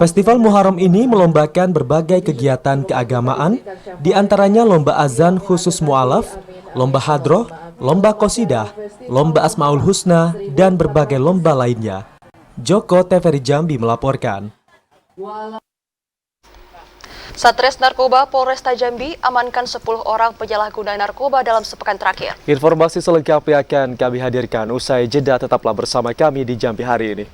[SPEAKER 2] Festival Muharram ini melombakan berbagai kegiatan keagamaan, diantaranya lomba azan khusus mu'alaf, lomba hadroh, lomba qosidah, lomba Asmaul Husna, dan berbagai lomba lainnya. Joko, TVRI Jambi melaporkan.
[SPEAKER 1] Satres Narkoba Polresta Jambi amankan 10 orang penyalahguna narkoba dalam sepekan terakhir.
[SPEAKER 2] Informasi selengkapnya akan kami hadirkan usai jeda, tetaplah bersama kami di Jambi hari ini.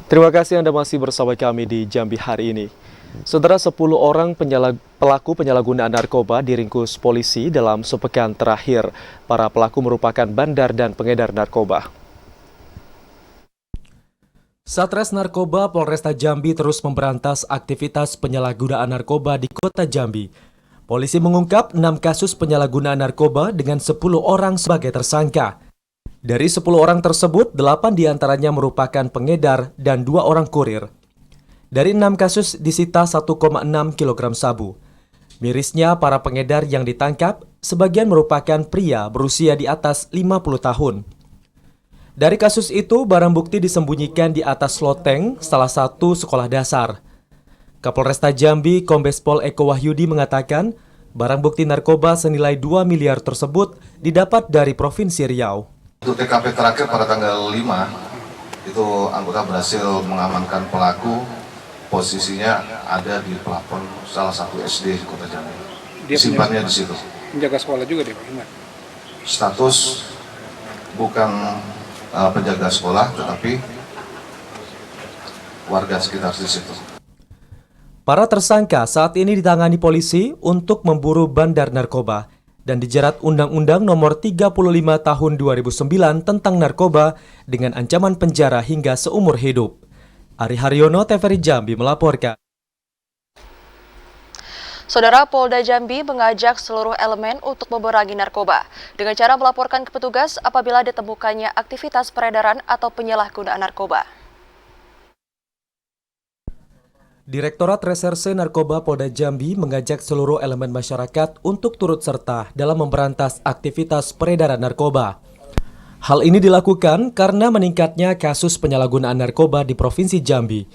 [SPEAKER 2] Terima kasih Anda masih bersama kami di Jambi hari ini. Saudara, 10 orang pelaku penyalahgunaan narkoba diringkus polisi dalam sepekan terakhir. Para pelaku merupakan bandar dan pengedar narkoba. Satres Narkoba Polresta Jambi terus memberantas aktivitas penyalahgunaan narkoba di Kota Jambi. Polisi mengungkap 6 kasus penyalahgunaan narkoba dengan 10 orang sebagai tersangka. Dari 10 orang tersebut, 8 diantaranya merupakan pengedar dan 2 orang kurir. Dari 6 kasus disita 1,6 kg sabu. Mirisnya, para pengedar yang ditangkap sebagian merupakan pria berusia di atas 50 tahun. Dari kasus itu, barang bukti disembunyikan di atas loteng salah satu sekolah dasar. Kapolresta Jambi, Kombes Pol Eko Wahyudi mengatakan, barang bukti narkoba senilai 2 miliar tersebut didapat dari Provinsi Riau.
[SPEAKER 21] Untuk TKP terakhir pada tanggal 5, itu anggota berhasil mengamankan pelaku, posisinya ada di plafon salah satu SD di Kota Jambi. Disimpannya di situ.
[SPEAKER 22] Penjaga sekolah juga dia, Pak?
[SPEAKER 21] Status bukan penjaga sekolah, tetapi warga sekitar di situ.
[SPEAKER 2] Para tersangka saat ini ditangani polisi untuk memburu bandar narkoba dan dijerat Undang-Undang Nomor 35 Tahun 2009 tentang narkoba dengan ancaman penjara hingga seumur hidup. Ari Haryono, TVRI Jambi melaporkan.
[SPEAKER 1] Saudara, Polda Jambi mengajak seluruh elemen untuk memerangi narkoba dengan cara melaporkan ke petugas apabila ditemukannya aktivitas peredaran atau penyalahgunaan narkoba.
[SPEAKER 2] Direktorat Reserse Narkoba Polda Jambi mengajak seluruh elemen masyarakat untuk turut serta dalam memberantas aktivitas peredaran narkoba. Hal ini dilakukan karena meningkatnya kasus penyalahgunaan narkoba di Provinsi Jambi.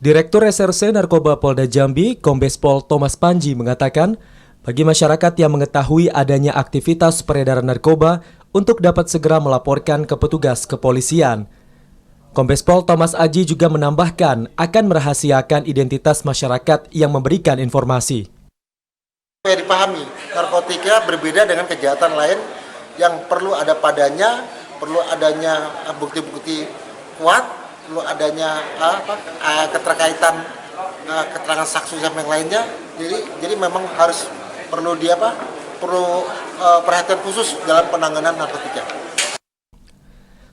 [SPEAKER 2] Direktur Reserse Narkoba Polda Jambi, Kombes Pol Thomas Panji mengatakan, bagi masyarakat yang mengetahui adanya aktivitas peredaran narkoba untuk dapat segera melaporkan ke petugas kepolisian. Kombes Pol Thomas Aji juga menambahkan akan merahasiakan identitas masyarakat yang memberikan informasi.
[SPEAKER 23] Supaya dipahami, narkotika berbeda dengan kejahatan lain yang perlu ada padanya, perlu adanya bukti-bukti kuat, perlu adanya keterkaitan keterangan saksi yang lainnya. Jadi memang harus perlu perhatian khusus dalam penanganan narkotika.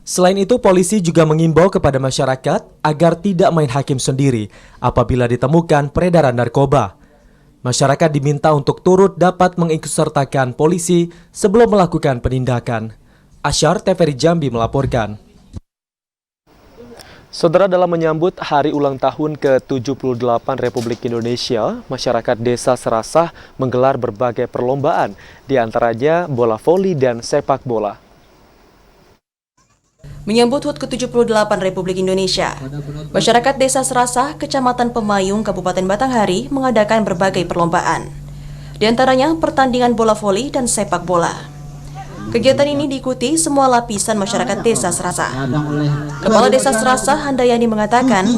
[SPEAKER 2] Selain itu, polisi juga mengimbau kepada masyarakat agar tidak main hakim sendiri apabila ditemukan peredaran narkoba. Masyarakat diminta untuk turut dapat mengikutsertakan polisi sebelum melakukan penindakan. Asyar, TVRI Jambi melaporkan. Saudara, dalam menyambut hari ulang tahun ke-78 Republik Indonesia, masyarakat Desa Serasah menggelar berbagai perlombaan, di antaranya bola voli dan sepak bola.
[SPEAKER 3] Menyambut HUT ke-78 Republik Indonesia, masyarakat Desa Serasah, Kecamatan Pemayung, Kabupaten Batanghari mengadakan berbagai perlombaan. Di antaranya pertandingan bola voli dan sepak bola. Kegiatan ini diikuti semua lapisan masyarakat Desa Serasah. Kepala Desa Serasah, Handayani mengatakan,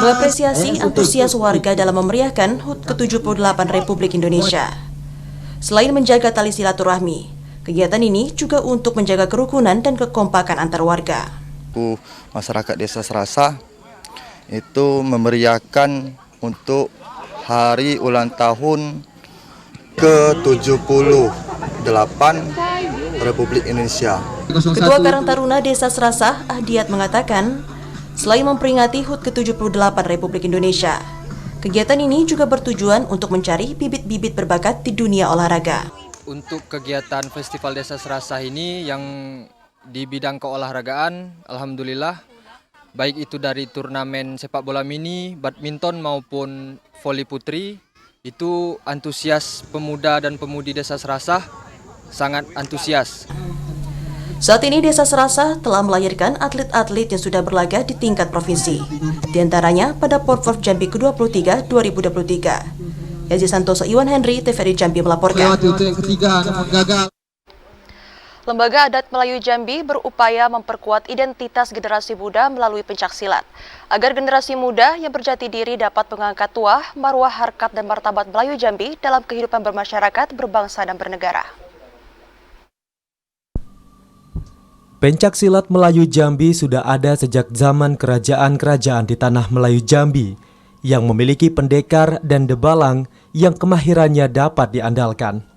[SPEAKER 3] mengapresiasi antusias warga dalam memeriahkan HUT ke-78 Republik Indonesia. Selain menjaga tali silaturahmi, kegiatan ini juga untuk menjaga kerukunan dan kekompakan antar warga.
[SPEAKER 24] Masyarakat Desa Serasah itu memeriahkan untuk hari ulang tahun ke-78 Republik Indonesia.
[SPEAKER 3] Ketua Karang Taruna Desa Serasah, Ahdiat mengatakan, selain memperingati HUT ke-78 Republik Indonesia, kegiatan ini juga bertujuan untuk mencari bibit-bibit berbakat di dunia olahraga.
[SPEAKER 25] Untuk kegiatan Festival Desa Serasah ini yang di bidang keolahragaan, alhamdulillah, baik itu dari turnamen sepak bola mini, badminton maupun voli putri, itu antusias pemuda dan pemudi Desa Serasah sangat antusias.
[SPEAKER 3] Saat ini Desa Serasah telah melahirkan atlet-atlet yang sudah berlaga di tingkat provinsi. Di antaranya pada Porprov Jambi ke-23 2023. Yazi Santoso, Iwan Henry, TVRI Jambi melaporkan.
[SPEAKER 1] Lembaga Adat Melayu Jambi berupaya memperkuat identitas generasi muda melalui pencaksilat, agar generasi muda yang berjati diri dapat mengangkat tuah, marwah, harkat, dan martabat Melayu Jambi dalam kehidupan bermasyarakat, berbangsa, dan bernegara.
[SPEAKER 2] Pencaksilat Melayu Jambi sudah ada sejak zaman kerajaan-kerajaan di tanah Melayu Jambi yang memiliki pendekar dan debalang yang kemahirannya dapat diandalkan.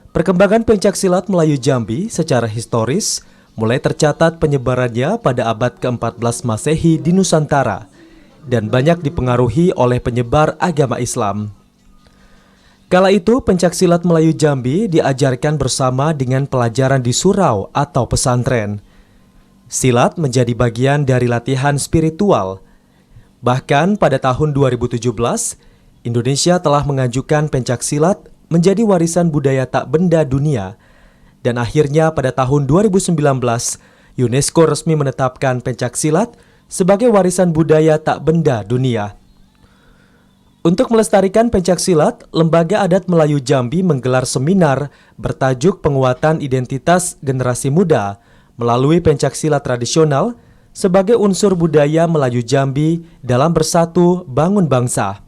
[SPEAKER 2] Perkembangan pencaksilat Melayu Jambi secara historis mulai tercatat penyebarannya pada abad ke-14 Masehi di Nusantara dan banyak dipengaruhi oleh penyebar agama Islam. Kala itu, pencaksilat Melayu Jambi diajarkan bersama dengan pelajaran di surau atau pesantren. Silat menjadi bagian dari latihan spiritual. Bahkan pada tahun 2017, Indonesia telah mengajukan pencaksilat menjadi warisan budaya tak benda dunia. Dan akhirnya pada tahun 2019, UNESCO resmi menetapkan pencaksilat sebagai warisan budaya tak benda dunia. Untuk melestarikan pencaksilat, Lembaga Adat Melayu Jambi menggelar seminar bertajuk Penguatan Identitas Generasi Muda melalui pencaksilat tradisional sebagai unsur budaya Melayu Jambi dalam bersatu bangun bangsa.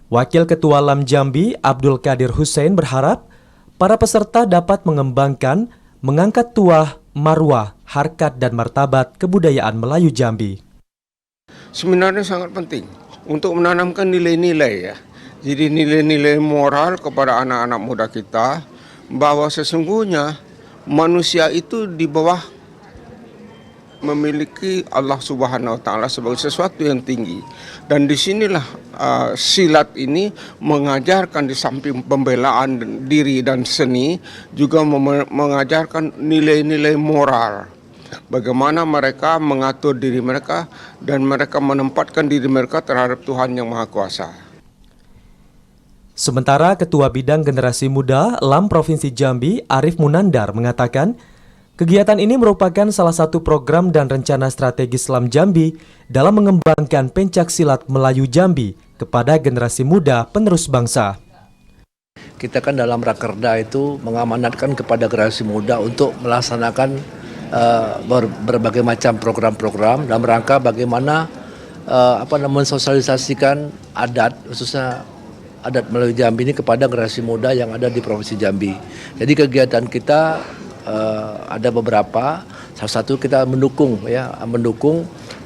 [SPEAKER 2] Wakil Ketua LAM Jambi, Abdul Qadir Hussein berharap para peserta dapat mengembangkan, mengangkat tuah, marwah, harkat dan martabat kebudayaan Melayu Jambi.
[SPEAKER 5] Seminarnya sangat penting untuk menanamkan nilai-nilai ya. Jadi nilai-nilai moral kepada anak-anak muda kita bahwa sesungguhnya manusia itu di bawah memiliki Allah Subhanahu wa taala sebagai sesuatu yang tinggi. Dan disinilah silat ini mengajarkan di samping pembelaan diri dan seni juga mengajarkan nilai-nilai moral. Bagaimana mereka mengatur diri mereka dan mereka menempatkan diri mereka terhadap Tuhan Yang Maha Kuasa.
[SPEAKER 2] Sementara Ketua Bidang Generasi Muda LAM Provinsi Jambi, Arif Munandar, mengatakan kegiatan ini merupakan salah satu program dan rencana strategis LAM Jambi dalam mengembangkan pencaksilat Melayu Jambi kepada generasi muda penerus bangsa.
[SPEAKER 7] Kita kan dalam Rakerda itu mengamanatkan kepada generasi muda untuk melaksanakan berbagai macam program-program dalam rangka bagaimana mensosialisasikan adat, khususnya adat Melayu Jambi ini kepada generasi muda yang ada di Provinsi Jambi. Jadi kegiatan kita ada beberapa, salah satu kita mendukung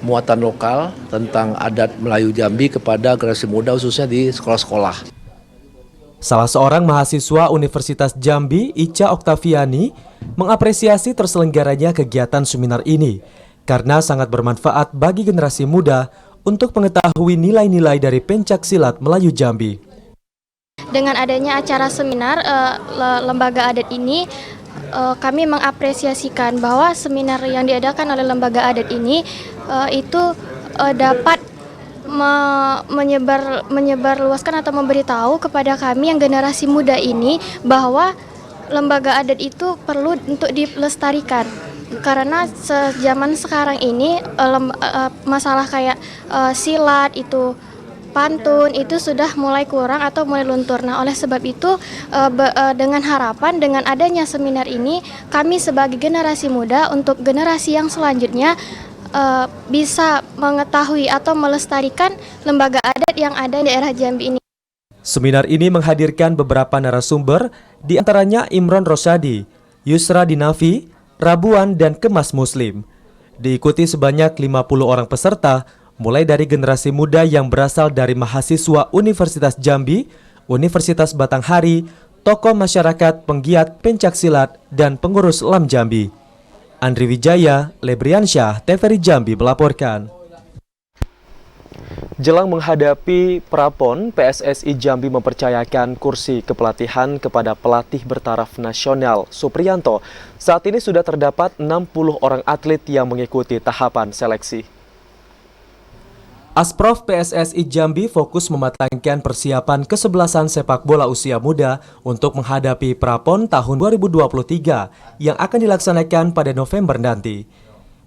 [SPEAKER 7] muatan lokal tentang adat Melayu Jambi kepada generasi muda khususnya di sekolah-sekolah.
[SPEAKER 2] Salah seorang mahasiswa Universitas Jambi, Ica Oktaviani, mengapresiasi terselenggaranya kegiatan seminar ini karena sangat bermanfaat bagi generasi muda untuk mengetahui nilai-nilai dari pencaksilat Melayu Jambi.
[SPEAKER 8] Dengan adanya acara seminar lembaga adat ini, kami mengapresiasikan bahwa seminar yang diadakan oleh lembaga adat ini itu dapat menyebarluaskan atau memberitahu kepada kami yang generasi muda ini bahwa lembaga adat itu perlu untuk dilestarikan. Karena zaman sekarang ini masalah kayak silat itu, pantun itu sudah mulai kurang atau mulai luntur. Nah, oleh sebab itu dengan harapan dengan adanya seminar ini kami sebagai generasi muda untuk generasi yang selanjutnya bisa mengetahui atau melestarikan lembaga adat yang ada di daerah Jambi ini.
[SPEAKER 2] Seminar ini menghadirkan beberapa narasumber, di antaranya Imron Rosyadi, Yusra Dinafi, Rabuan, dan Kemas Muslim. Diikuti sebanyak 50 orang peserta, mulai dari generasi muda yang berasal dari mahasiswa Universitas Jambi, Universitas Batanghari, tokoh masyarakat, penggiat pencaksilat, dan pengurus LAM Jambi. Andri Wijaya, Lebriansyah, TVRI Jambi melaporkan. Jelang menghadapi Prapon, PSSI Jambi mempercayakan kursi kepelatihan kepada pelatih bertaraf nasional Supriyanto. Saat ini sudah terdapat 60 orang atlet yang mengikuti tahapan seleksi. Asprof PSSI Jambi fokus mematangkan persiapan kesebelasan sepak bola usia muda untuk menghadapi Prapon tahun 2023 yang akan dilaksanakan pada November nanti.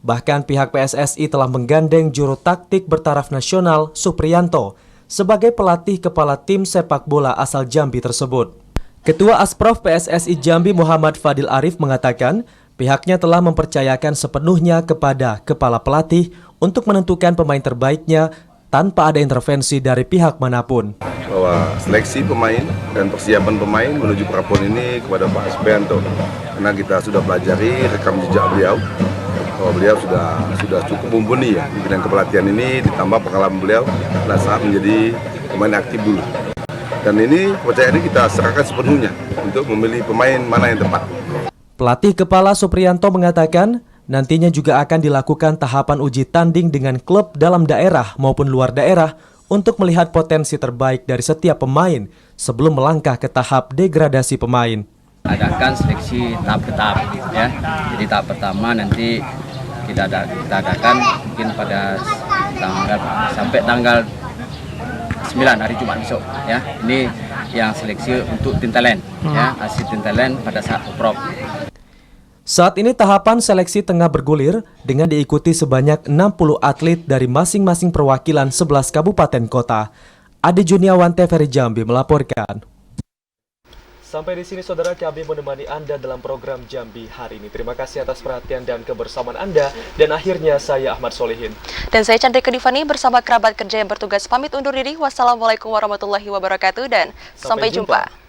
[SPEAKER 2] Bahkan pihak PSSI telah menggandeng juru taktik bertaraf nasional Supriyanto sebagai pelatih kepala tim sepak bola asal Jambi tersebut. Ketua Asprof PSSI Jambi Muhammad Fadil Arif mengatakan pihaknya telah mempercayakan sepenuhnya kepada kepala pelatih untuk menentukan pemain terbaiknya tanpa ada intervensi dari pihak manapun.
[SPEAKER 9] Bahwa seleksi pemain dan persiapan pemain menuju Prapon ini kepada Pak Supriyanto, karena kita sudah pelajari rekam jejak beliau, bahwa beliau sudah cukup mumpuni ya di bidang kepelatihan ini, ditambah pengalaman beliau pada saat menjadi pemain aktif dulu. Dan ini kepercayaan ini kita serahkan sepenuhnya untuk memilih pemain mana yang tepat.
[SPEAKER 2] Pelatih kepala Supriyanto mengatakan nantinya juga akan dilakukan tahapan uji tanding dengan klub dalam daerah maupun luar daerah untuk melihat potensi terbaik dari setiap pemain sebelum melangkah ke tahap degradasi pemain.
[SPEAKER 17] Adakan seleksi tahap bertahap ya. Jadi tahap pertama nanti kita adakan mungkin pada sampai tanggal 9 9 hari Jumat besok ya. Ini yang seleksi untuk tim talent ya, hasil tim talent pada saat prop.
[SPEAKER 2] Saat ini tahapan seleksi tengah bergulir dengan diikuti sebanyak 60 atlet dari masing-masing perwakilan 11 kabupaten kota. Ade Juniawan, TVRI Jambi melaporkan. Sampai di sini saudara, kami menemani Anda dalam program Jambi hari ini. Terima kasih atas perhatian dan kebersamaan Anda. Dan akhirnya saya Ahmad Solihin.
[SPEAKER 1] Dan saya Chandrika Divani bersama kerabat kerja yang bertugas pamit undur diri. Wassalamualaikum warahmatullahi wabarakatuh dan sampai jumpa.